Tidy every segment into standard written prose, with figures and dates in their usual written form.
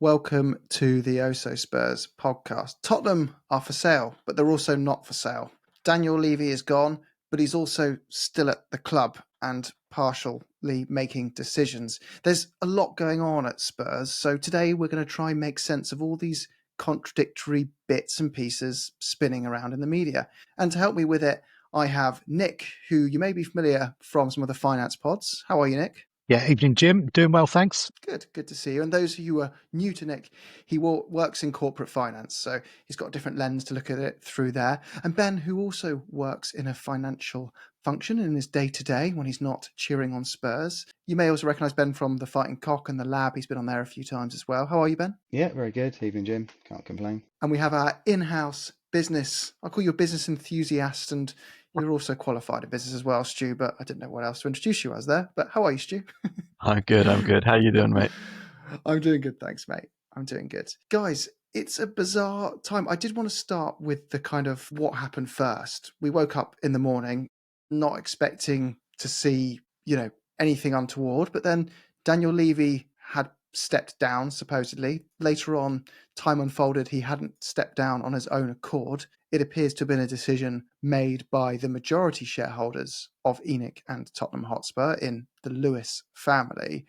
Welcome to the Spurs podcast. Tottenham are for sale, but they're also not for sale. Daniel Levy is gone, but he's also still at the club and partially making decisions. There's a lot going on at Spurs, so today we're going to try and make sense of all these contradictory bits and pieces spinning around in the media. And to help me with it, I have Nick, who you may be familiar from some of the finance pods. How are you, Nick? Yeah, evening, Jim. Doing well, thanks. Good to see you. And those of you who are new to Nick, he works in corporate finance, so he's got a different lens to look at it through there. And Ben, who also works in a financial function in his day-to-day when he's not cheering on Spurs. You may also recognise Ben from the Fighting Cock and the Lab. He's been on there a few times as well. How are you, Ben? Yeah, very good. Evening, Jim. Can't complain. And we have our in-house business. I'll call you a business enthusiast, and you're also qualified in business as well, Stu, but I didn't know what else to introduce you as there. But how are you, Stu? I'm good. How you doing, mate? I'm doing good, thanks, mate. I'm doing good. Guys, it's a bizarre time. I did want to start with the kind of what happened first. We woke up in the morning not expecting to see, anything untoward, but then Daniel Levy had stepped down, supposedly. Later on, time unfolded, he hadn't stepped down on his own accord. It appears to have been a decision made by the majority shareholders of ENIC and Tottenham Hotspur in the Lewis family.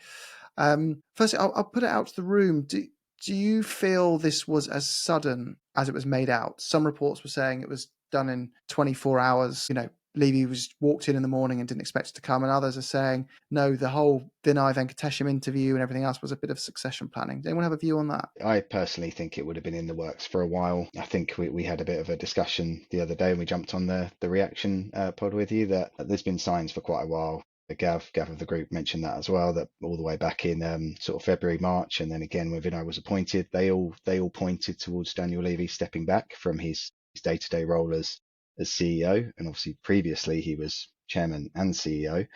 Firstly, I'll put it out to the room. Do you feel this was as sudden as it was made out? Some reports were saying it was done in 24 hours. Levy walked in the morning and didn't expect it to come, and others are saying, no, the whole Vinai Venkatesham interview and everything else was a bit of succession planning. Does anyone have a view on that? I personally think it would have been in the works for a while. I think we had a bit of a discussion the other day when we jumped on the reaction pod with you that there's been signs for quite a while. Gav of the group mentioned that as well, that all the way back in sort of February, March, and then again when Vinai was appointed, they all pointed towards Daniel Levy stepping back from his day-to-day role as CEO, and obviously previously he was chairman and CEO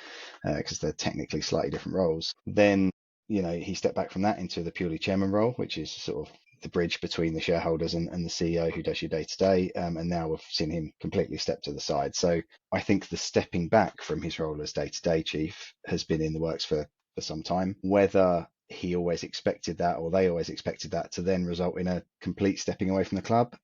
because they're technically slightly different roles. Then he stepped back from that into the purely chairman role, which is sort of the bridge between the shareholders and the CEO who does your day-to-day, and now we've seen him completely step to the side. So I think the stepping back from his role as day-to-day chief has been in the works for some time. Whether he always expected that, or they always expected that to then result in a complete stepping away from the club,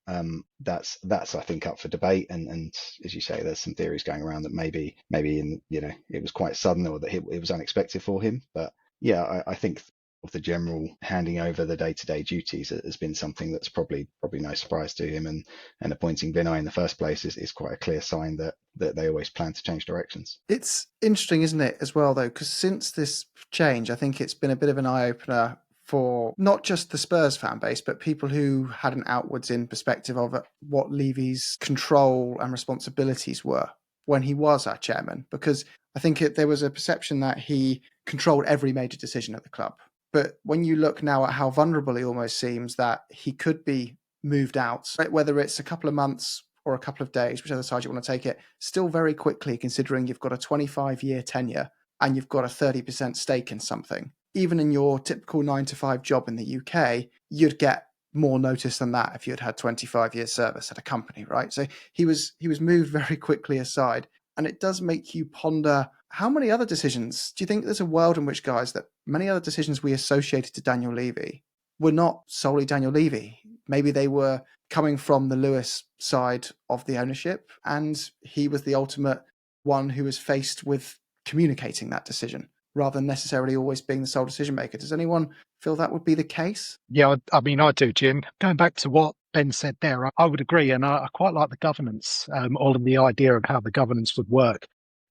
that's I think up for debate. And as you say, there's some theories going around that maybe it was quite sudden, or that it was unexpected for him. But yeah, I think of the general handing over the day-to-day duties has been something that's probably no surprise to him, and appointing Vinai in the first place is quite a clear sign that they always plan to change directions. It's interesting, isn't it, as well, though, because since this change, I think it's been a bit of an eye-opener for not just the Spurs fan base, but people who had an outwards-in perspective of what Levy's control and responsibilities were when he was our chairman, because I think there was a perception that he controlled every major decision at the club. But when you look now at how vulnerable he almost seems, that he could be moved out, right? Whether it's a couple of months or a couple of days, whichever side you want to take it, still very quickly, considering you've got a 25-year tenure and you've got a 30% stake in something. Even in your typical 9-to-5 job in the UK, you'd get more notice than that if you'd had 25 years service at a company, right? So he was moved very quickly aside. And it does make you ponder, how many other decisions, do you think there's a world in which, guys, that many other decisions we associated to Daniel Levy were not solely Daniel Levy? Maybe they were coming from the Lewis side of the ownership, and he was the ultimate one who was faced with communicating that decision, rather than necessarily always being the sole decision maker. Does anyone feel that would be the case? Yeah, I mean, I do, Jim. Going back to what Ben said there, I would agree, and I quite like the governance, all of the idea of how the governance would work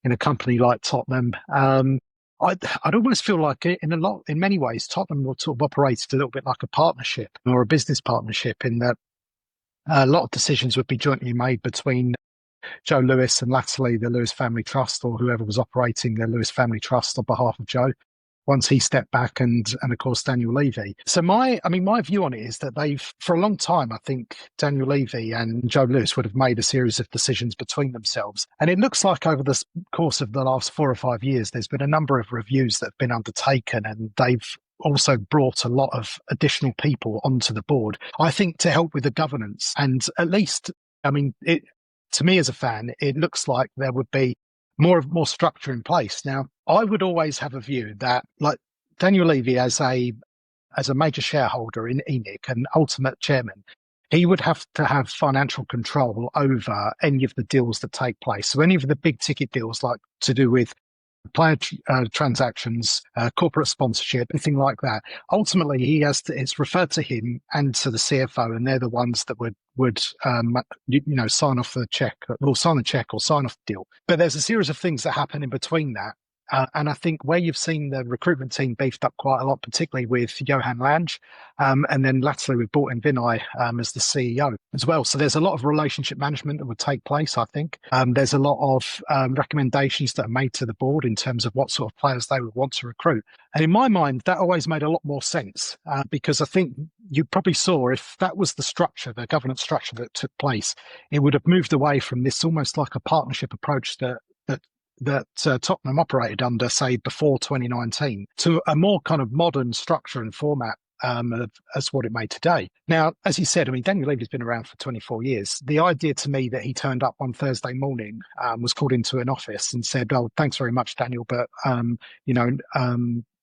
in a company like Tottenham. I'd almost feel like in many ways, Tottenham would sort of operate a little bit like a partnership or a business partnership, in that a lot of decisions would be jointly made between Joe Lewis and latterly the Lewis Family Trust, or whoever was operating the Lewis Family Trust on behalf of Joe, once he stepped back, and of course Daniel Levy. So my view on it is that they've, for a long time, I think Daniel Levy and Joe Lewis would have made a series of decisions between themselves. And it looks like over the course of the last 4 or 5 years, there's been a number of reviews that have been undertaken, and they've also brought a lot of additional people onto the board, I think, to help with the governance. And at least, to me as a fan, it looks like there would be more structure in place. Now, I would always have a view that, like, Daniel Levy as a as a major shareholder in ENIC and ultimate chairman, he would have to have financial control over any of the deals that take place. So any of the big ticket deals, like to do with player transactions, corporate sponsorship, anything like that. Ultimately, he has to. It's referred to him and to the CFO, and they're the ones that would sign off the check, or sign the check, or sign off the deal. But there's a series of things that happen in between that. And I think where you've seen the recruitment team beefed up quite a lot, particularly with Johan Lange, and then latterly we've brought in Vinai as the CEO as well. So there's a lot of relationship management that would take place, I think. There's a lot of recommendations that are made to the board in terms of what sort of players they would want to recruit. And in my mind, that always made a lot more sense because I think you probably saw if that was the structure, the governance structure that took place, it would have moved away from this almost like a partnership approach that Tottenham operated under, say, before 2019, to a more kind of modern structure and format as what it made today. Now, as you said, I mean, Daniel Levy's been around for 24 years. The idea to me that he turned up one Thursday morning, was called into an office and said, "Oh, thanks very much, Daniel, but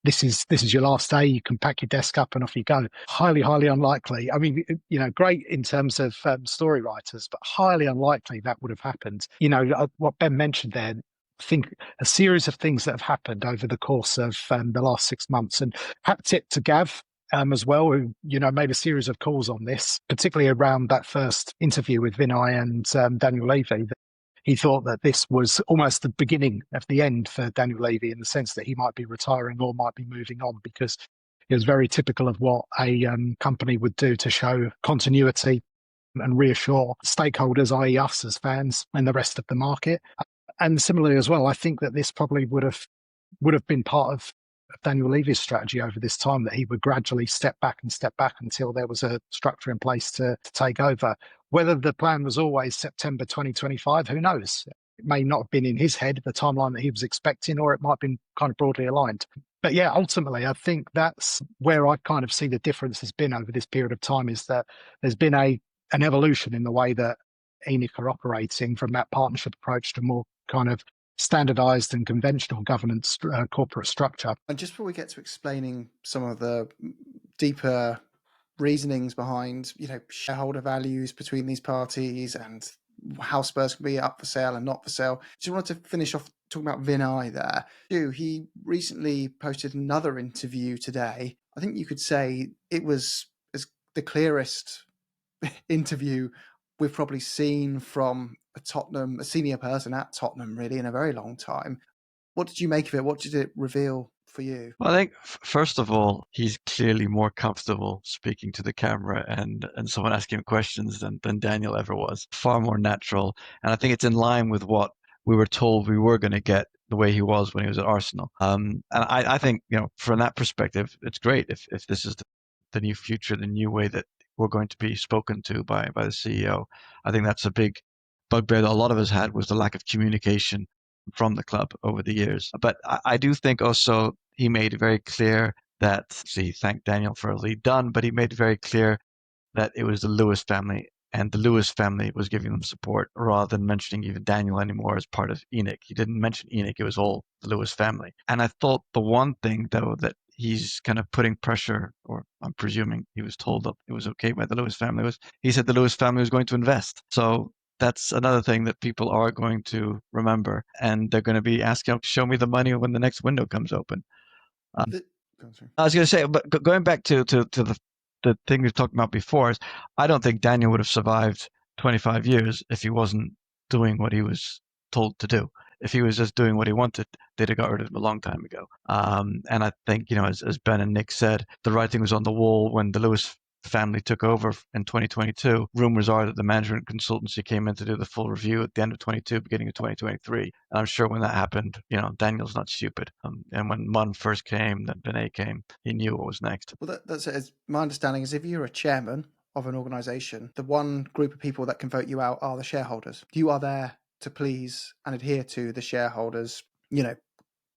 this is your last day. You can pack your desk up and off you go." Highly, highly unlikely. I mean, great in terms of story writers, but highly unlikely that would have happened. What Ben mentioned there, I think a series of things that have happened over the course of the last 6 months, and hat tip to Gav as well, who made a series of calls on this, particularly around that first interview with Vinai and Daniel Levy. He thought that this was almost the beginning of the end for Daniel Levy, in the sense that he might be retiring or might be moving on, because it was very typical of what a company would do to show continuity and reassure stakeholders, i.e. us as fans and the rest of the market. And similarly as well, I think that this probably would have been part of Daniel Levy's strategy over this time, that he would gradually step back until there was a structure in place to take over. Whether the plan was always September 2025, who knows? It may not have been in his head, the timeline that he was expecting, or it might have been kind of broadly aligned. But yeah, ultimately, I think that's where I kind of see the difference has been over this period of time, is that there's been an evolution in the way that ENIC are operating from that partnership approach to more kind of standardized and conventional governance corporate structure. And just before we get to explaining some of the deeper reasonings behind, shareholder values between these parties and how Spurs can be up for sale and not for sale, just wanted to finish off talking about Vinai there. He recently posted another interview today. I think you could say it was the clearest interview we've probably seen from a senior person at Tottenham, really, in a very long time. What did you make of it? What did it reveal for you? Well, I think first of all, he's clearly more comfortable speaking to the camera and someone asking him questions than Daniel ever was. Far more natural. And I think it's in line with what we were told we were going to get, the way he was when he was at Arsenal. And I think, from that perspective, it's great if this is the new future, the new way that we're going to be spoken to by the CEO. I think that's a big bugbear that a lot of us had, was the lack of communication from the club over the years. But I do think also he made it very clear that, he thanked Daniel for all he'd done, but he made it very clear that it was the Lewis family, and the Lewis family was giving them support, rather than mentioning even Daniel anymore as part of ENIC. He didn't mention ENIC, it was all the Lewis family. And I thought the one thing, though, that he's kind of putting pressure, or I'm presuming he was told that it was okay by the Lewis family, was he said the Lewis family was going to invest. So that's another thing that people are going to remember, and they're going to be asking, show me the money when the next window comes open. I was going to say, but going back to the thing we've talked about before, is I don't think Daniel would have survived 25 years if he wasn't doing what he was told to do. If he was just doing what he wanted, they'd have got rid of him a long time ago. And I think, as Ben and Nick said, the writing was on the wall when the Lewis family took over in 2022. Rumors are that the management consultancy came in to do the full review at the end of 22, beginning of 2023. And I'm sure when that happened, Daniel's not stupid. And when Munn first came, then Vinai came, he knew what was next. Well, that's it. My understanding is if you're a chairman of an organisation, the one group of people that can vote you out are the shareholders. You are there to please and adhere to the shareholders',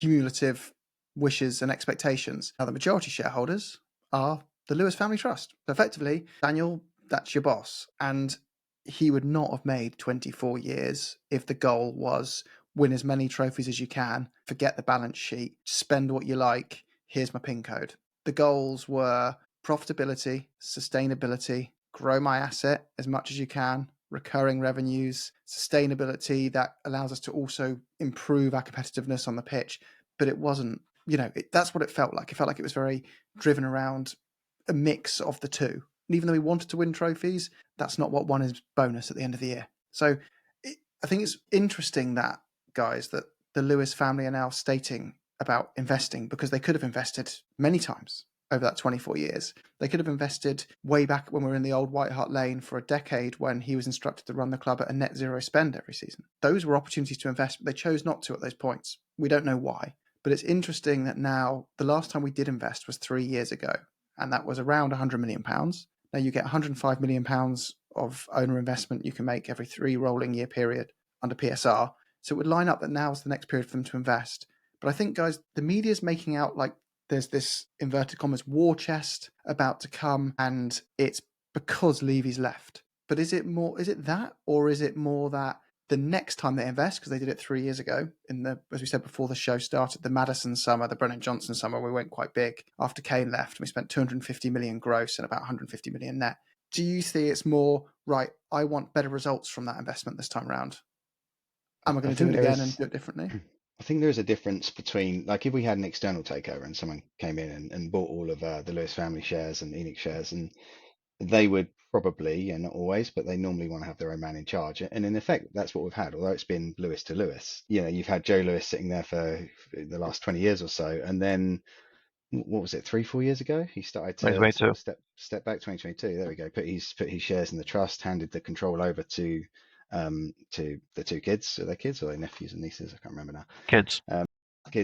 cumulative wishes and expectations. Now, the majority shareholders are the Lewis Family Trust. So effectively, Daniel, that's your boss. And he would not have made 24 years if the goal was win as many trophies as you can, forget the balance sheet, spend what you like, here's my PIN code. The goals were profitability, sustainability, grow my asset as much as you can, recurring revenues, sustainability that allows us to also improve our competitiveness on the pitch. But it wasn't, that's what it felt like. It felt like it was very driven around a mix of the two. And even though we wanted to win trophies, that's not what won his bonus at the end of the year. So I think it's interesting that, guys, that the Lewis family are now stating about investing, because they could have invested many times over that 24 years. They could have invested way back when we were in the old White Hart Lane for a decade, when he was instructed to run the club at a net zero spend every season. Those were opportunities to invest, but they chose not to at those points. We don't know why. But it's interesting that now, the last time we did invest was 3 years ago, and that was around £100 million. Now you get £105 million of owner investment you can make every 3 rolling year period under PSR. So it would line up that now is the next period for them to invest. But I think, guys, the media's making out like there's this inverted commas war chest about to come, and it's because Levy's left. But is it that, or is it more that the next time they invest, because they did it 3 years ago, as we said before the show started, the Maddison summer, the Brennan Johnson summer, we went quite big after Kane left. We spent 250 million gross and about 150 million net. Do you see it's more, right, I want better results from that investment this time around? Am I going to do it again and do it differently? I think there is a difference between, like, if we had an external takeover and someone came in and bought all of the Lewis family shares and Enix shares, and they would probably, and not always, but they normally want to have their own man in charge. And in effect, that's what we've had, although it's been Lewis to Lewis. You've had Joe Lewis sitting there for the last 20 years or so. And then, what was it, 3-4 years ago? He started to sort of step back, 2022. There we go. Put his shares in the trust, handed the control over to the 2 kids. Are they kids or are they nephews and nieces? I can't remember now. Kids.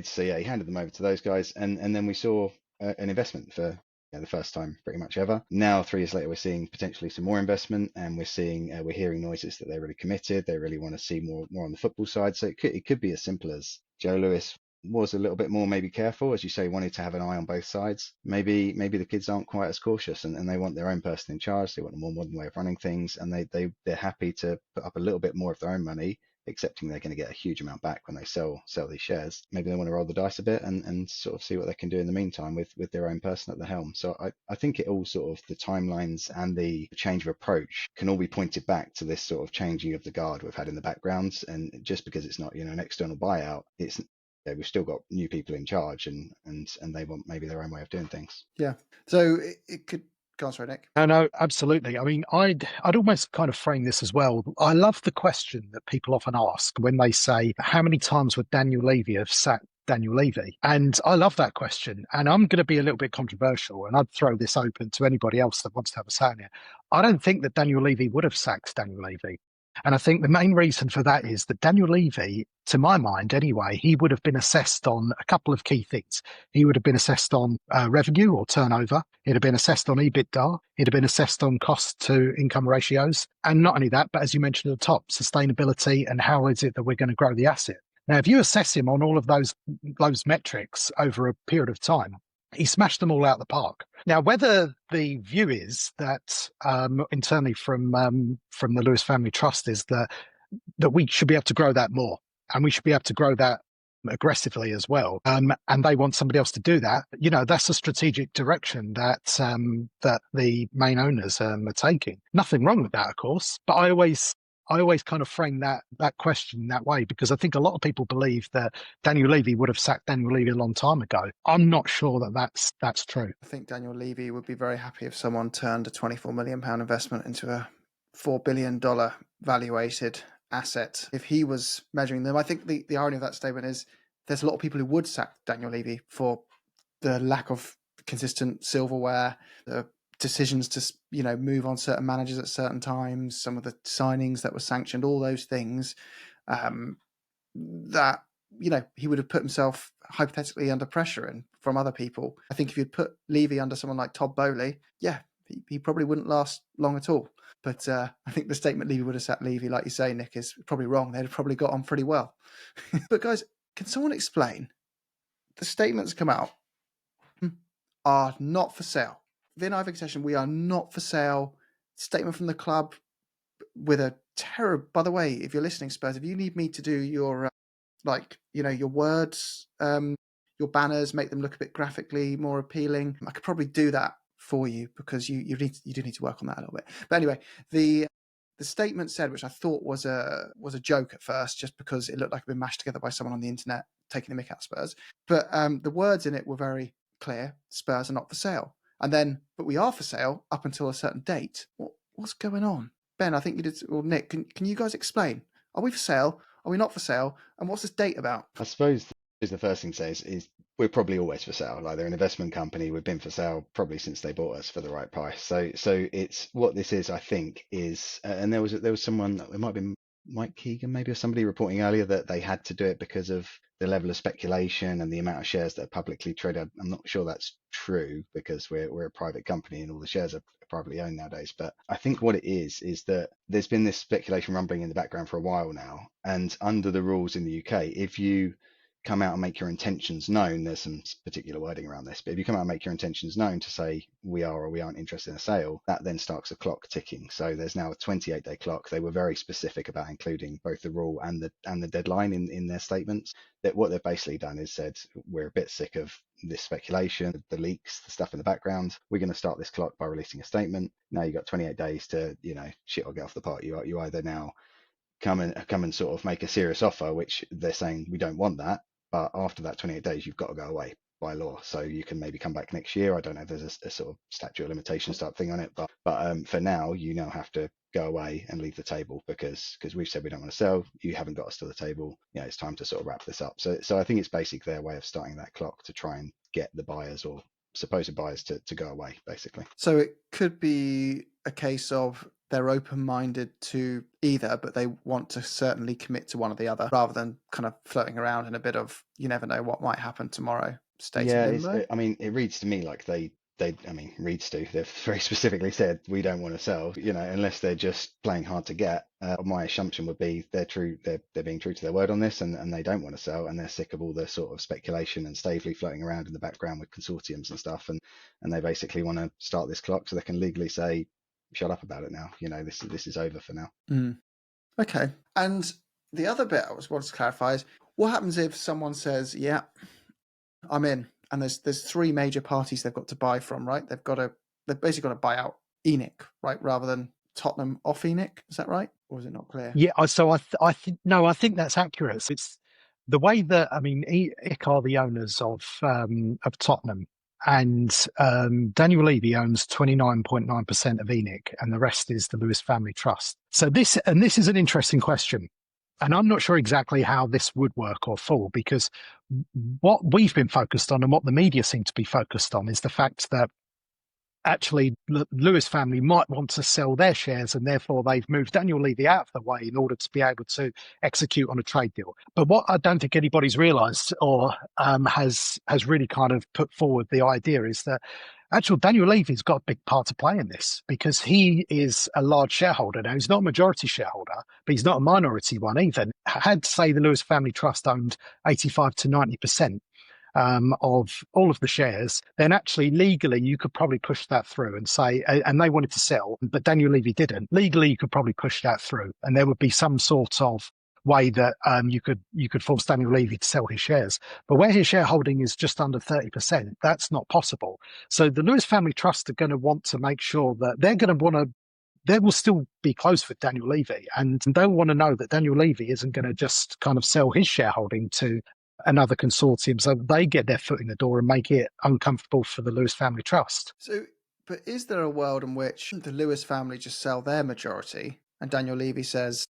So yeah, he handed them over to those guys, and then we saw an investment for the first time pretty much ever. Now 3 years later, we're seeing potentially some more investment, and we're hearing noises that they're really committed. They really want to see more on the football side. So it could be as simple as Joe Lewis was a little bit more maybe careful, as you say, wanted to have an eye on both sides. Maybe the kids aren't quite as cautious, and they want their own person in charge. They want a more modern way of running things, and they're happy to put up a little bit more of their own money, accepting they're going to get a huge amount back when they sell these shares. Maybe they want to roll the dice a bit and sort of see what they can do in the meantime with their own person at the helm. So I think it all sort of, the timelines and the change of approach can all be pointed back to this sort of changing of the guard we've had in the background. And just because it's not an external buyout, it's we've still got new people in charge, and they want maybe their own way of doing things. Yeah. So it could go on, sorry, Nick. No, absolutely. I mean, I'd almost kind of frame this as well. I love the question that people often ask when they say, how many times would Daniel Levy have sacked Daniel Levy? And I love that question. And I'm going to be a little bit controversial, and I'd throw this open to anybody else that wants to have a say in it. I don't think that Daniel Levy would have sacked Daniel Levy. And I think the main reason for that is that Daniel Levy, to my mind anyway, he would have been assessed on a couple of key things. He would have been assessed on revenue or turnover. He'd have been assessed on EBITDA. He'd have been assessed on cost to income ratios. And not only that, but as you mentioned at the top, sustainability and how is it that we're going to grow the asset. Now, if you assess him on all of those metrics over a period of time, he smashed them all out of the park. Now, whether the view is that internally from the Lewis Family Trust is that we should be able to grow that more, and we should be able to grow that aggressively as well, and they want somebody else to do that, that's a strategic direction that the main owners are taking. Nothing wrong with that, of course, but I always kind of frame that question that way, because I think a lot of people believe that Daniel Levy would have sacked Daniel Levy a long time ago. I'm not sure that that's true. I think Daniel Levy would be very happy if someone turned a £24 million investment into a $4 billion valuated asset. If he was measuring them, I think the irony of that statement is there's a lot of people who would sack Daniel Levy for the lack of consistent silverware, the decisions to move on certain managers at certain times, some of the signings that were sanctioned, all those things that he would have put himself hypothetically under pressure and from other people. I think if you'd put Levy under someone like Todd Bowley, he probably wouldn't last long at all. But I think the statement Levy would have sacked Levy, like you say, Nick, is probably wrong. They'd have probably got on pretty well. But guys, can someone explain the statements come out are not for sale? Vinai Venkatesham, we are not for sale. Statement from the club with a terror. By the way, if you're listening, Spurs, if you need me to do your your words, your banners, make them look a bit graphically more appealing, I could probably do that for you, because you do need to work on that a little bit. But anyway, the statement said, which I thought was a joke at first, just because it looked like it'd been mashed together by someone on the internet taking the mick out of Spurs. But the words in it were very clear: Spurs are not for sale. And then, but we are for sale up until a certain date. What's going on? Ben, I think you did, or Nick, can you guys explain? Are we for sale? Are we not for sale? And what's this date about? I suppose the first thing to say is we're probably always for sale. Like, they're an investment company. We've been for sale probably since they bought us for the right price. So it's what this is, I think, is and there was someone, it might have been Mike Keegan maybe, or somebody reporting earlier that they had to do it because of the level of speculation and the amount of shares that are publicly traded. I'm not sure that's true, because we're a private company and all the shares are privately owned nowadays. But I think what it is that there's been this speculation rumbling in the background for a while now. And under the rules in the UK, if you come out and make your intentions known, there's some particular wording around this, but if you come out and make your intentions known to say we are or we aren't interested in a sale, that then starts a clock ticking. So there's now a 28-day clock. They were very specific about including both the rule and the deadline in their statements. That what they've basically done is said, we're a bit sick of this speculation, the leaks, the stuff in the background. We're going to start this clock by releasing a statement. Now you've got 28 days to, shit or get off the pot. You either now come and sort of make a serious offer, which they're saying we don't want that, but after that 28 days you've got to go away by law. So you can maybe come back next year. I don't know if there's a sort of statute of limitations type thing on it, but for now you now have to go away and leave the table, because we've said we don't want to sell. You haven't got us to the table. It's time to sort of wrap this up. So I think it's basically their way of starting that clock to try and get the buyers, or supposed buyers, to go away, basically. So it could be a case of they're open-minded to either, but they want to certainly commit to one or the other, rather than kind of floating around in a bit of, you never know what might happen tomorrow state of limbo. It reads to me like they've very specifically said we don't want to sell, unless they're just playing hard to get. My assumption would be they're being true to their word on this, and they don't want to sell, and they're sick of all the sort of speculation and Stavely floating around in the background with consortiums and stuff, and they basically want to start this clock so they can legally say, shut up about it now. This is over for now. Okay. And the other bit I wanted to clarify is, what happens if someone says, yeah, I'm in, and there's three major parties they've got to buy from, right? They've basically got to buy out ENIC, right, rather than Tottenham off ENIC. Is that right, or is it not clear? Yeah, so I think that's accurate. It's the way that, ENIC are the owners of Tottenham, and Daniel Levy owns 29.9% of ENIC, and the rest is the Lewis Family Trust. So this is an interesting question. And I'm not sure exactly how this would work or fall, because what we've been focused on and what the media seem to be focused on is the fact that actually Lewis family might want to sell their shares, and therefore they've moved Daniel Levy out of the way in order to be able to execute on a trade deal. But what I don't think anybody's realised or has really kind of put forward the idea is that actually Daniel Levy's got a big part to play in this, because he is a large shareholder. Now, he's not a majority shareholder, but he's not a minority one either. Had, say, the Lewis Family Trust owned 85 to 90% of all of the shares, then actually legally you could probably push that through and say, and they wanted to sell, but Daniel Levy didn't. Legally, you could probably push that through, and there would be some sort of way that you could force Daniel Levy to sell his shares. But where his shareholding is just under 30%, that's not possible. So the Lewis Family Trust are going to want to make sure that they will still be close with Daniel Levy, and they'll want to know that Daniel Levy isn't going to just kind of sell his shareholding to another consortium, so they get their foot in the door and make it uncomfortable for the Lewis Family Trust. So, but is there a world in which the Lewis family just sell their majority and Daniel Levy says,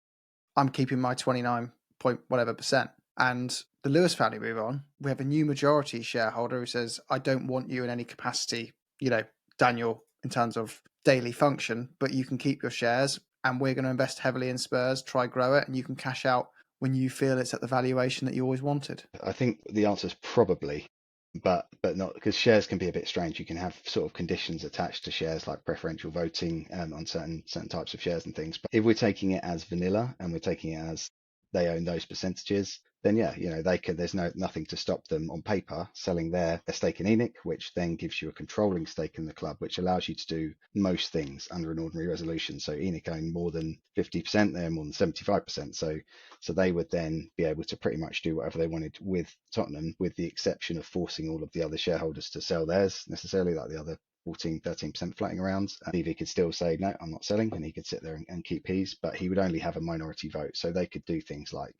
I'm keeping my 29 point whatever percent, and the Lewis family move on? We have a new majority shareholder who says, I don't want you in any capacity, Daniel, in terms of daily function, but you can keep your shares, and we're going to invest heavily in Spurs, try grow it, and you can cash out when you feel it's at the valuation that you always wanted. I think the answer is probably, but not, because shares can be a bit strange. You can have sort of conditions attached to shares, like preferential voting on certain types of shares and things. But if we're taking it as vanilla and we're taking it as they own those percentages, then there's nothing to stop them on paper selling their stake in ENIC, which then gives you a controlling stake in the club, which allows you to do most things under an ordinary resolution. So ENIC own more than 50%, they're more than 75%. So they would then be able to pretty much do whatever they wanted with Tottenham, with the exception of forcing all of the other shareholders to sell theirs necessarily, like the other 14, 13% floating around. Levy could still say, no, I'm not selling, and he could sit there and keep his, but he would only have a minority vote. So they could do things like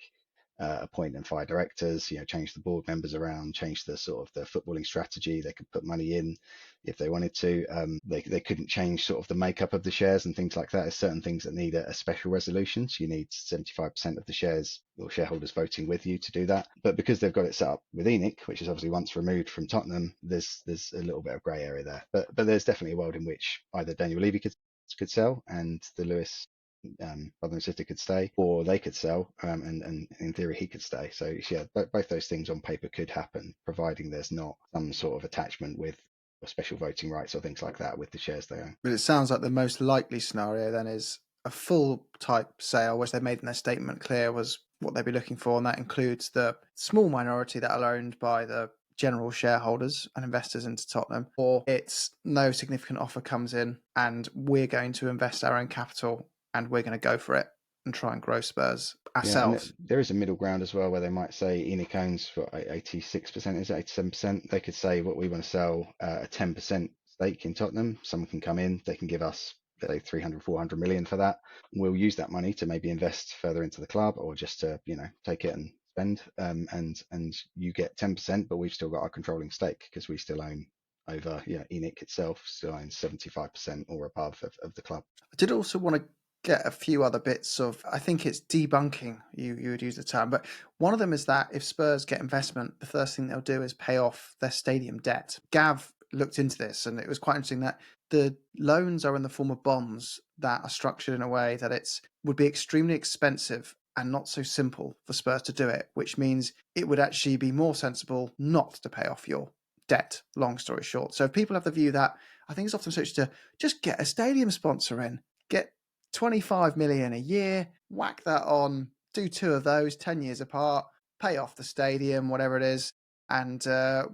appoint and fire directors, change the board members around, change the sort of the footballing strategy. They could put money in if they wanted to. They couldn't change sort of the makeup of the shares and things like that. There's certain things that need a special resolution. So you need 75% of the shares or shareholders voting with you to do that. But because they've got it set up with ENIC, which is obviously once removed from Tottenham, there's a little bit of grey area there. But there's definitely a world in which either Daniel Levy could sell and the Lewis brother and sister could stay, or they could sell, and in theory he could stay. So yeah, both those things on paper could happen, providing there's not some sort of attachment with or special voting rights or things like that with the shares they own. But it sounds like the most likely scenario then is a full type sale, which they made in their statement clear was what they'd be looking for, and that includes the small minority that are owned by the general shareholders and investors into Tottenham, or it's no significant offer comes in and we're going to invest our own capital and we're going to go for it and try and grow Spurs ourselves. Yeah, and there is a middle ground as well where they might say ENIC owns for 86%, is it 87%? They could say, what we want to sell a 10% stake in Tottenham. Someone can come in, they can give us, say, 300, 400 million for that. We'll use that money to maybe invest further into the club or just to, take it and spend. And you get 10%, but we've still got our controlling stake because we still own over, ENIC itself still owns 75% or above of the club. I did also want to get a few other bits of, I think it's debunking, you would use the term, but one of them is that if Spurs get investment, the first thing they'll do is pay off their stadium debt. Gav looked into this, and it was quite interesting that the loans are in the form of bonds that are structured in a way that it would be extremely expensive and not so simple for Spurs to do it, which means it would actually be more sensible not to pay off your debt, long story short. So if people have the view that, I think it's often switched to just get a stadium sponsor in, get 25 million a year, whack that on, do two of those 10 years apart, pay off the stadium, whatever it is, and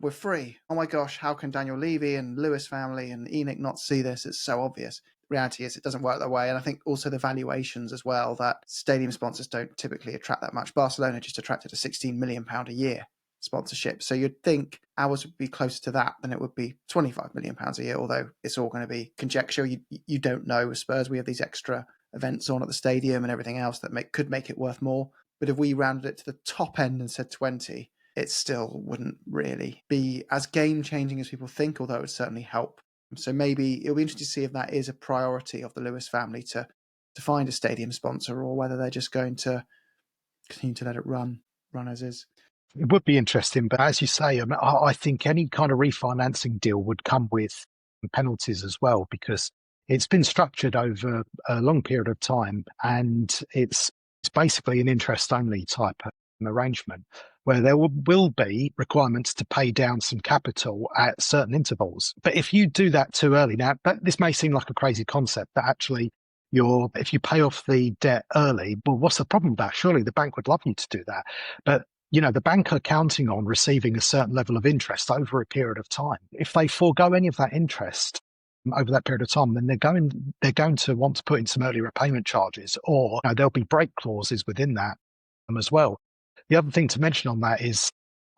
we're free. Oh my gosh, how can Daniel Levy and Lewis family and ENIC not see this? It's so obvious. Reality is it doesn't work that way. And I think also the valuations as well, that stadium sponsors don't typically attract that much. Barcelona just attracted a £16 million a year sponsorship. So you'd think ours would be closer to that than it would be £25 million a year, although it's all going to be conjecture. You don't know. With Spurs, we have these extra events on at the stadium and everything else that could make it worth more. But if we rounded it to the top end and said 20, it still wouldn't really be as game-changing as people think, although it would certainly help. So maybe it'll be interesting to see if that is a priority of the Lewis family to find a stadium sponsor, or whether they're just going to continue to let it run as is. It would be interesting, but as you say, I think any kind of refinancing deal would come with penalties as well, because it's been structured over a long period of time, and it's basically an interest-only type of arrangement where there will be requirements to pay down some capital at certain intervals. But if you do that too early, now this may seem like a crazy concept, but actually if you pay off the debt early, well, what's the problem with that? Surely the bank would love you to do that. But the bank are counting on receiving a certain level of interest over a period of time. If they forego any of that interest over that period of time, then they're going to want to put in some early repayment charges, or there'll be break clauses within that as well. The other thing to mention on that is,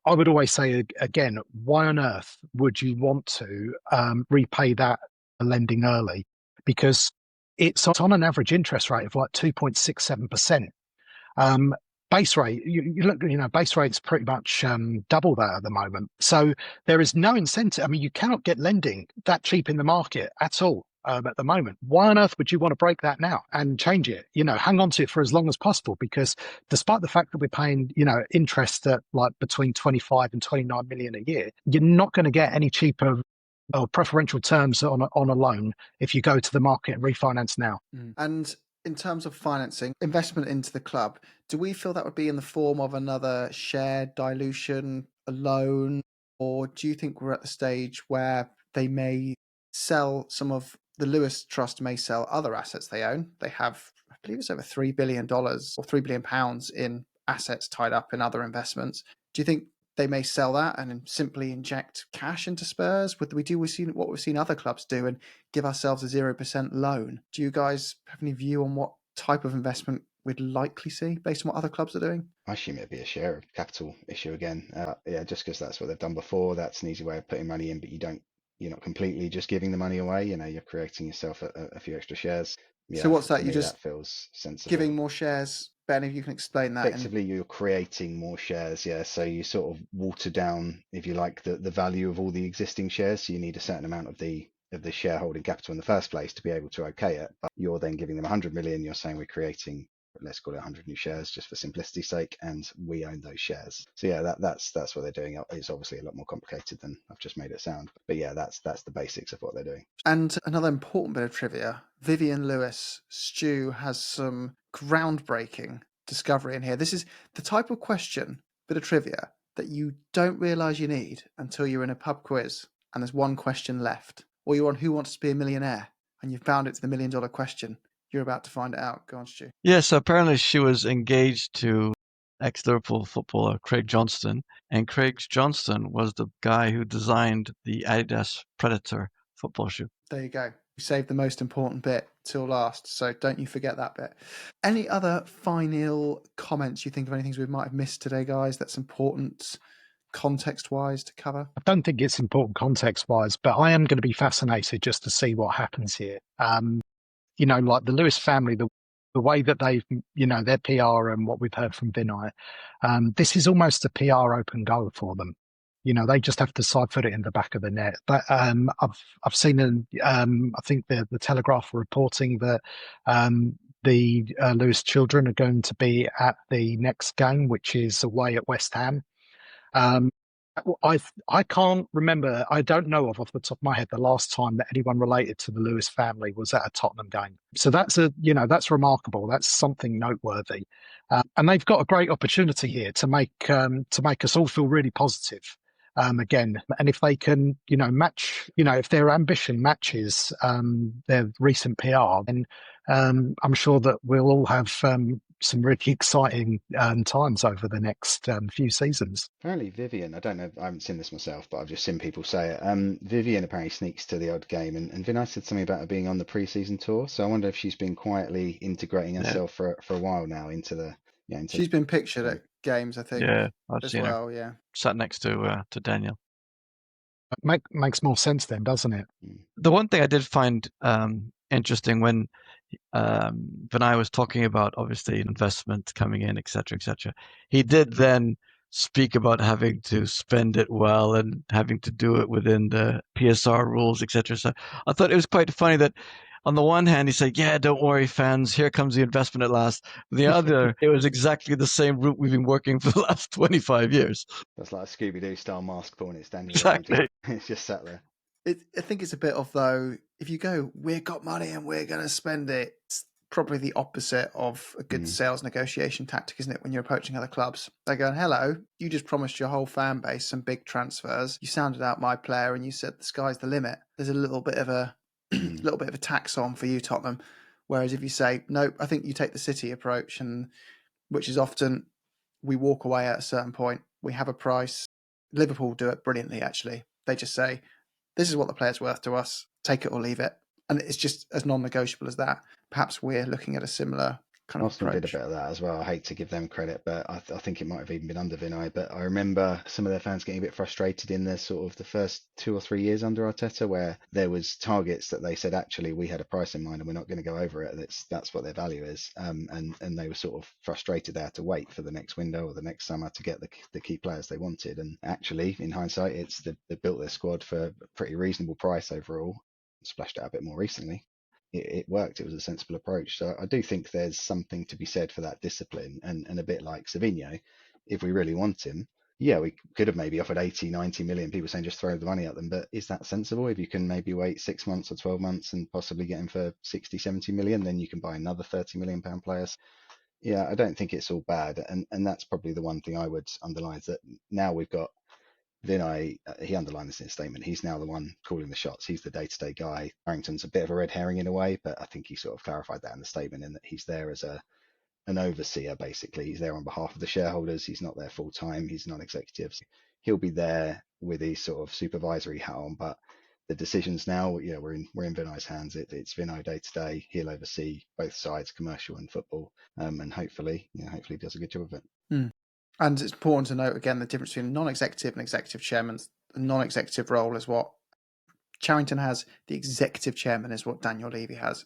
I would always say again, why on earth would you want to repay that lending early? Because it's on an average interest rate of like 2.67%. Base rate, you look, base rate's pretty much double that at the moment. So there is no incentive. I mean, you cannot get lending that cheap in the market at all at the moment. Why on earth would you want to break that now and change it? Hang on to it for as long as possible, because despite the fact that we're paying, interest at like between 25 and 29 million a year, you're not going to get any cheaper or preferential terms on a loan if you go to the market and refinance now. And in terms of financing, investment into the club, do we feel that would be in the form of another share dilution, a loan, or do you think we're at the stage where they may sell the Lewis Trust may sell other assets they own? They have, I believe it's over $3 billion or £3 billion in assets tied up in other investments. Do you think they may sell that and simply inject cash into Spurs? What we've seen other clubs do and give ourselves a 0% loan? Do you guys have any view on what type of investment we'd likely see based on what other clubs are doing? I assume it'd be a share capital issue again. Just because that's what they've done before. That's an easy way of putting money in, but you don't you're not completely just giving the money away. You're creating yourself a few extra shares. So Yeah, what's for that? me, You're just that feels sensible. giving more shares. Ben, if you can explain that. Effectively, you're creating more shares, yeah. So you sort of water down, if you like, the value of all the existing shares. So you need a certain amount of the shareholding capital in the first place to be able to okay it. But you're then giving them 100 million. You're saying we're creating, let's call it 100 new shares just for simplicity's sake, and we own those shares. So yeah, that's what they're doing. It's obviously a lot more complicated than I've just made it sound. But yeah, that's the basics of what they're doing. And another important bit of trivia, Vivian Lewis, Stu has some groundbreaking discovery in here. This is the type of bit of trivia that you don't realise you need until you're in a pub quiz and there's one question left. Or you're on Who Wants to Be a Millionaire and you've found it's the $1 million question. You're about to find it out. Go on, Stu. Yeah, so apparently she was engaged to ex-Liverpool footballer Craig Johnston, and Craig Johnston was the guy who designed the Adidas Predator football shoe. There you go. We saved the most important bit till last, so don't you forget that bit. Any other final comments you think of, any things we might have missed today, guys, that's important context-wise to cover? I don't think it's important context-wise, but I am going to be fascinated just to see what happens here. Like the Lewis family, the way that they've, their PR and what we've heard from Vinai, this is almost a PR open goal for them. They just have to side foot it in the back of the net. But I've seen, I think the Telegraph are reporting that the Lewis children are going to be at the next game, which is away at West Ham. I can't remember. I don't know off the top of my head the last time that anyone related to the Lewis family was at a Tottenham game. So that's remarkable. That's something noteworthy, and they've got a great opportunity here to make us all feel really positive. Again, and if they can, match, if their ambition matches their recent PR, then I'm sure that we'll all have some really exciting times over the next few seasons. Apparently, Vivian, I don't know, I haven't seen this myself, but I've just seen people say it. Vivian apparently sneaks to the odd game, and Vinai said something about her being on the pre-season tour. So I wonder if she's been quietly integrating herself for a while now into the. Yeah, she's been pictured at games, I think. Yeah, I've as seen well. her. Yeah, Sat next to Daniel. Makes more sense then, doesn't it? The one thing I did find interesting when Vinai was talking about obviously investment coming in, etc., etc. He did then speak about having to spend it well and having to do it within the PSR rules, etc. So I thought it was quite funny that on the one hand he said, "Yeah, don't worry, fans. Here comes the investment at last." On the other, it was exactly the same route we've been working for the last 25 years. That's like a Scooby-Doo style mask pull, and it's Daniel Exactly. Levy. It's just sat there. I think it's a bit of, though, if you go, we've got money and we're going to spend it, it's probably the opposite of a good sales negotiation tactic, isn't it? When you're approaching other clubs, they're going, hello, you just promised your whole fan base some big transfers. You sounded out my player and you said the sky's the limit. There's a little bit of a tax on for you, Tottenham. Whereas if you say, no, I think you take the City approach, and which is often we walk away at a certain point, we have a price. Liverpool do it brilliantly, actually. They just say, this is what the player's worth to us, take it or leave it. And it's just as non-negotiable as that. Perhaps we're looking at a similar kind of Arsenal approach. did a bit of that as well. I hate to give them credit, but I think it might have even been under Vinai. But I remember some of their fans getting a bit frustrated in the sort of the first 2 or 3 years under Arteta, where there was targets that they said, actually, we had a price in mind and we're not going to go over it. That's what their value is. And they were sort of frustrated they had to wait for the next window or the next summer to get the key players they wanted. And actually, in hindsight, they built their squad for a pretty reasonable price overall. Splashed out a bit more recently. It worked. It was a sensible approach. So I do think there's something to be said for that discipline, and a bit like Savinho, if we really want him, yeah, we could have maybe offered 80, 90 million, people saying just throw the money at them. But is that sensible? If you can maybe wait 6 months or 12 months and possibly get him for 60, 70 million, then you can buy another 30 million pound players. Yeah, I don't think it's all bad. And that's probably the one thing I would underline, is that now we've got Vinai, he underlined this in his statement. He's now the one calling the shots. He's the day-to-day guy. Harrington's a bit of a red herring in a way, but I think he sort of clarified that in the statement, in that he's there as an overseer, basically. He's there on behalf of the shareholders. He's not there full time. He's non-executive. So he'll be there with his sort of supervisory hat on, but the decisions now, yeah, we're in Vinai's hands. It's Vinai day to day. He'll oversee both sides, commercial and football, and hopefully he does a good job of it. And it's important to note, again, the difference between non-executive and executive chairman. The non-executive role is what Charrington has the executive chairman is what Daniel Levy has.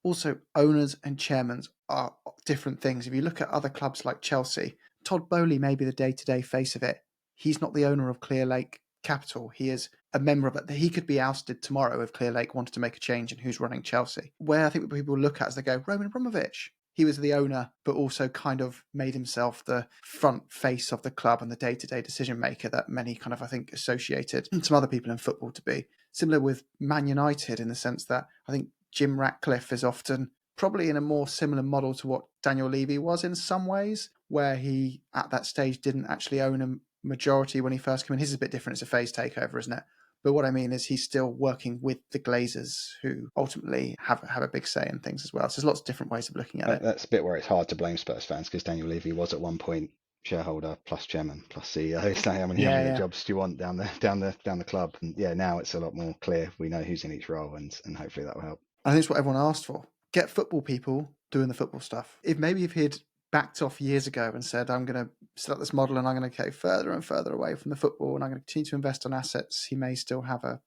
Also, owners and chairmen are different things. If you look at other clubs like Chelsea, Todd Bowley may be the day-to-day face of it. He's not the owner of Clearlake Capital. He is a member of it. He could be ousted tomorrow if Clearlake wanted to make a change in who's running Chelsea. Where I think people look at as they go, Roman Abramovich. He was the owner, but also kind of made himself the front face of the club and the day-to-day decision maker that many kind of, I think, associated some other people in football to be. Similar with Man United in the sense that I think Jim Ratcliffe is often probably in a more similar model to what Daniel Levy was in some ways, where he at that stage didn't actually own a majority when he first came in. His is a bit different. It's a phase takeover, isn't it? But what I mean is he's still working with the Glazers, who ultimately have a big say in things as well. So there's lots of different ways of looking at it. That's a bit where it's hard to blame Spurs fans, because Daniel Levy was at one point shareholder plus chairman plus CEO. So how many jobs do you want down the club? And yeah, now it's a lot more clear. We know who's in each role, and hopefully that will help. I think it's what everyone asked for. Get football people doing the football stuff. If he'd backed off years ago and said, I'm going to set up this model and I'm going to go further and further away from the football and I'm going to continue to invest on assets, he may still have a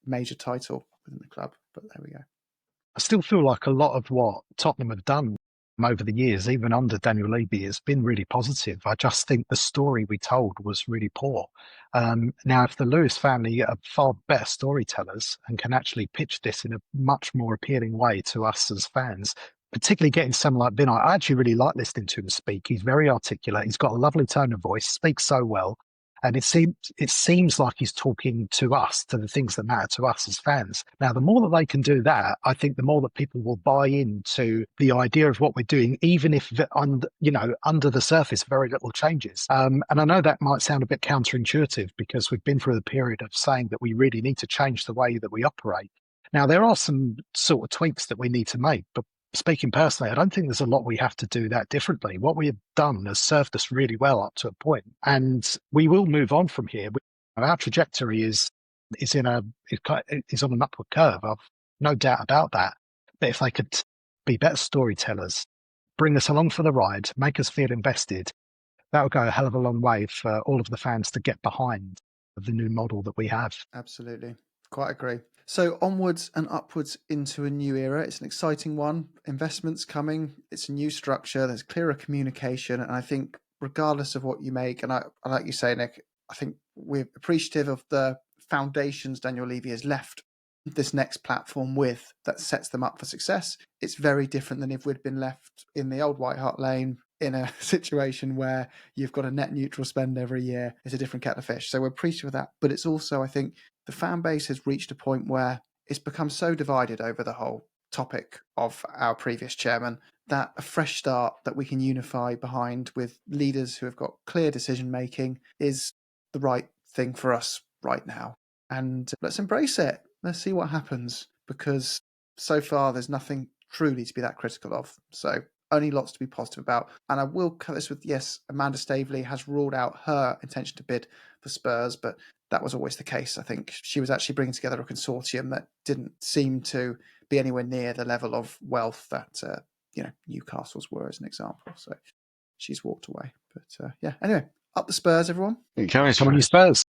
major title within the club. But there we go. I still feel like a lot of what Tottenham have done over the years, even under Daniel Levy, has been really positive. I just think the story we told was really poor. Now, if the Lewis family are far better storytellers and can actually pitch this in a much more appealing way to us as fans, particularly getting someone like Vinai, I actually really like listening to him speak. He's very articulate. He's got a lovely tone of voice, speaks so well. And it seems like he's talking to us, to the things that matter to us as fans. Now, the more that they can do that, I think the more that people will buy into the idea of what we're doing, even if under the surface, very little changes. And I know that might sound a bit counterintuitive because we've been through the period of saying that we really need to change the way that we operate. Now, there are some sort of tweaks that we need to make, but speaking personally, I don't think there's a lot we have to do that differently. What we have done has served us really well up to a point, and we will move on from here. Our trajectory is on an upward curve. I've no doubt about that. But if they could be better storytellers, bring us along for the ride, make us feel invested, that would go a hell of a long way for all of the fans to get behind the new model that we have. Absolutely. Quite agree. So onwards and upwards into a new era. It's an exciting one. Investments coming. It's a new structure. There's clearer communication. And I think regardless of what you make, and I like you say, Nick, I think we're appreciative of the foundations Daniel Levy has left this next platform with that sets them up for success. It's very different than if we'd been left in the old White Hart Lane in a situation where you've got a net neutral spend every year. It's a different kettle of fish. So we're appreciative of that. But it's also, I think, the fan base has reached a point where it's become so divided over the whole topic of our previous chairman that a fresh start that we can unify behind with leaders who have got clear decision making is the right thing for us right now. And let's embrace it. Let's see what happens, because so far there's nothing truly to be that critical of. So only lots to be positive about. And I will cut this with, yes, Amanda Staveley has ruled out her intention to bid for Spurs, but that was always the case. I think she was actually bringing together a consortium that didn't seem to be anywhere near the level of wealth that Newcastle's were, as an example. So she's walked away. But yeah, anyway, up the Spurs, everyone. Come on, you Spurs.